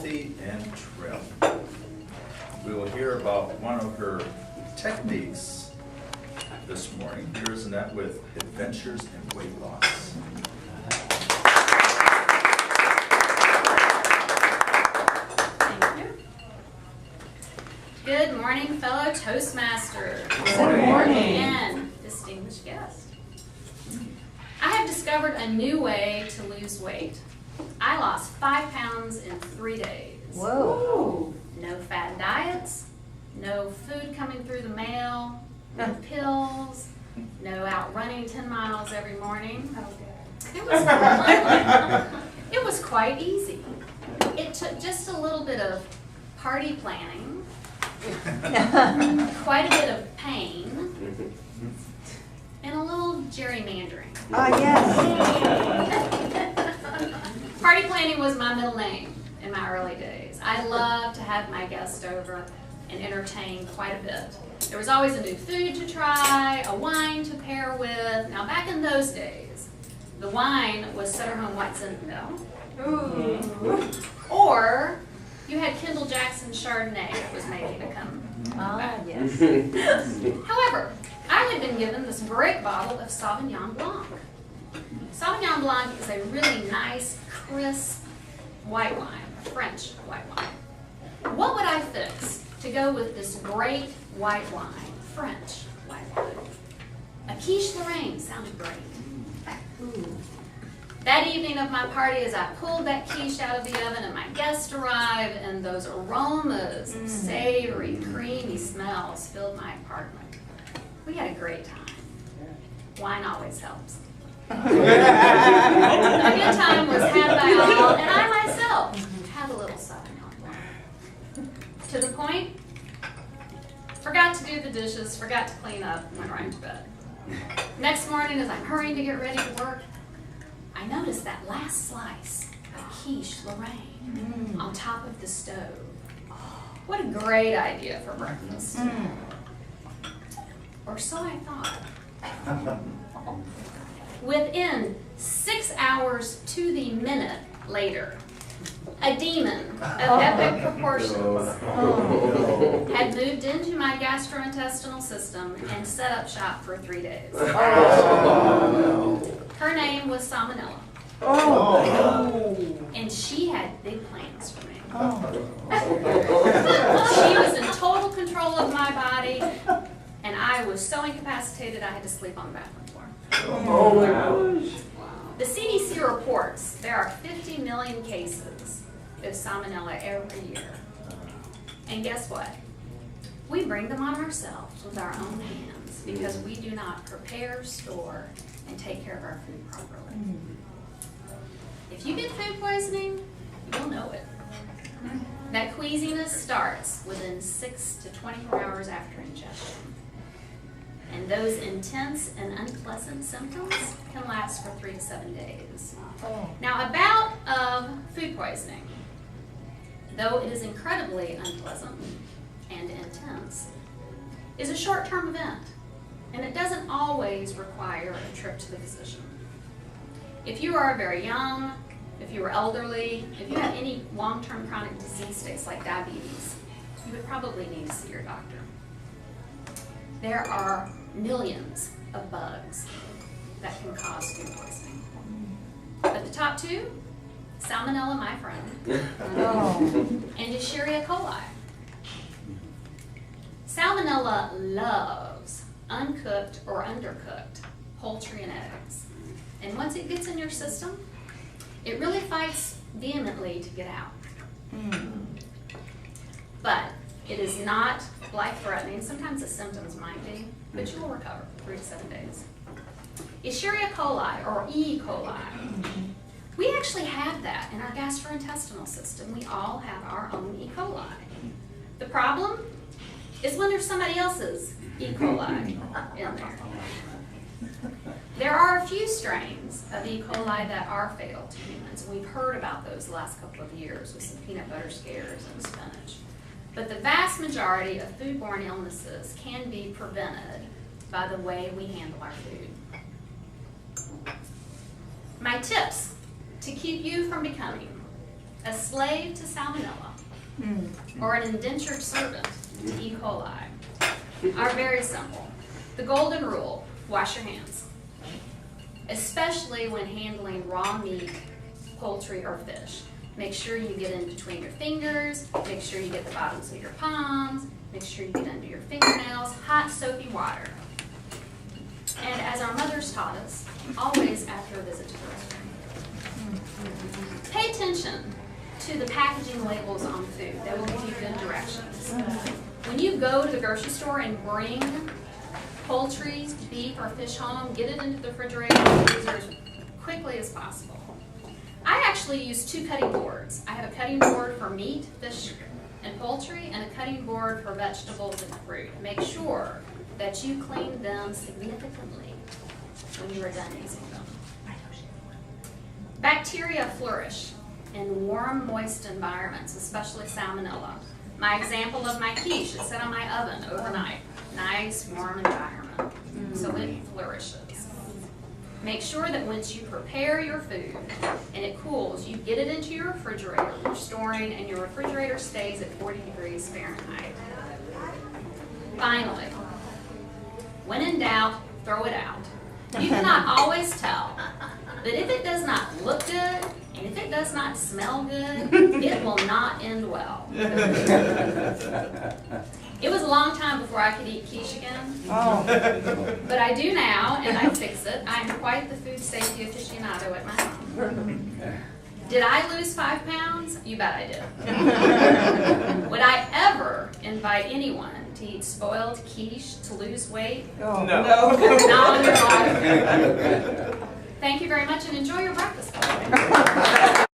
healthy and trim. We will hear about one of her techniques this morning. Here's Annette with Adventures in Weight Loss. Good morning, fellow Toastmasters. Good morning. And distinguished guests. I have discovered a new way to lose weight. I lost 5 pounds in 3 days. Whoa. No fad diets, no food coming through the mail, no pills, no out running 10 miles every morning. It was quite easy. It took just a little bit of party planning, quite a bit of pain, and a little gerrymandering. Yes. Party planning was my middle name in my early days. I loved to have my guests over and entertain quite a bit. There was always a new food to try, a wine to pair with. Now back in those days, the wine was Sutterhome White Zinfandel. Or you had Kendall Jackson Chardonnay that was making a come. Yes. However, I had been given this great bottle of Sauvignon Blanc. Sauvignon Blanc is a really nice, crisp white wine, a French white wine. What would I fix to go with this great white wine, French white wine? A quiche Lorraine sounded great. Ooh. That evening of my party, as I pulled that quiche out of the oven and my guests arrived, and those aromas of savory, creamy smells filled my apartment. We had a great time. Wine always helps. A good time was had by all, and I myself had a little Sauvignon Blanc. To the point, forgot to do the dishes, forgot to clean up, went right to bed. Next morning, as I'm hurrying to get ready to work, I noticed that last slice of quiche Lorraine on top of the stove. What a great idea for breakfast. Or so I thought. Within 6 hours to the minute later, a demon of epic proportions had moved into my gastrointestinal system and set up shop for 3 days. Her name was Salmonella. And she had big plans for me. She was in total control of my body, and I was so incapacitated I had to sleep on the bathroom floor. Oh my gosh. The CDC reports there are 50 million cases of Salmonella every year. And guess what? We bring them on ourselves with our own hands because we do not prepare, store, and take care of our food properly. If you get food poisoning, you'll know it. That queasiness starts within 6 to 24 hours after ingestion. And those intense and unpleasant symptoms can last for 3 to 7 days. Now, a bout of food poisoning, though it is incredibly unpleasant and intense, is a short-term event, and it doesn't always require a trip to the physician. If you are very young, if you are elderly, if you have any long-term chronic disease states like diabetes, you would probably need to see your doctor. There are millions of bugs that can cause food poisoning. But the top two, Salmonella, my friend, and Escherichia coli. Salmonella loves uncooked or undercooked poultry and eggs. And once it gets in your system, it really fights vehemently to get out. But it is not life-threatening. Sometimes the symptoms might be, but you will recover for 3 to 7 days. Escherichia coli, or E. coli, we actually have that in our gastrointestinal system. We all have our own E. coli. The problem is when there's somebody else's E. coli in there. There are a few strains of E. coli that are fatal to humans. We've heard about those the last couple of years with some peanut butter scares and spinach. But the vast majority of foodborne illnesses can be prevented by the way we handle our food. My tips to keep you from becoming a slave to salmonella, or an indentured servant to E. coli, are very simple. The golden rule: wash your hands, especially when handling raw meat, poultry, or fish. Make sure you get in between your fingers, make sure you get the bottoms of your palms, make sure you get under your fingernails, hot soapy water. And as our mothers taught us, always after a visit to the restroom. Pay attention to the packaging labels on food. That will give you good directions. When you go to the grocery store and bring poultry, beef, or fish home, get it into the refrigerator or freezer as quickly as possible. I actually use 2 cutting boards. I have a cutting board for meat, fish, and poultry, and a cutting board for vegetables and fruit. Make sure that you clean them significantly when you are done using them. Bacteria flourish in warm, moist environments, especially salmonella. My example of my quiche, it sat on my oven overnight. Nice, warm environment, so it flourishes. Make sure that once you prepare your food and it cools, you get it into your refrigerator for storing, and your refrigerator stays at 40 degrees Fahrenheit. Finally, when in doubt, throw it out. You cannot always tell, but if it does not look good, and if it does not smell good, it will not end well. It was a long time before I could eat quiche again. Oh. But I do now, and I fix it. I am quite the food safety aficionado at my home. Did I lose 5 pounds? You bet I did. Would I ever invite anyone to eat spoiled quiche to lose weight? Oh. No. Not on your life. Thank you very much, and enjoy your breakfast.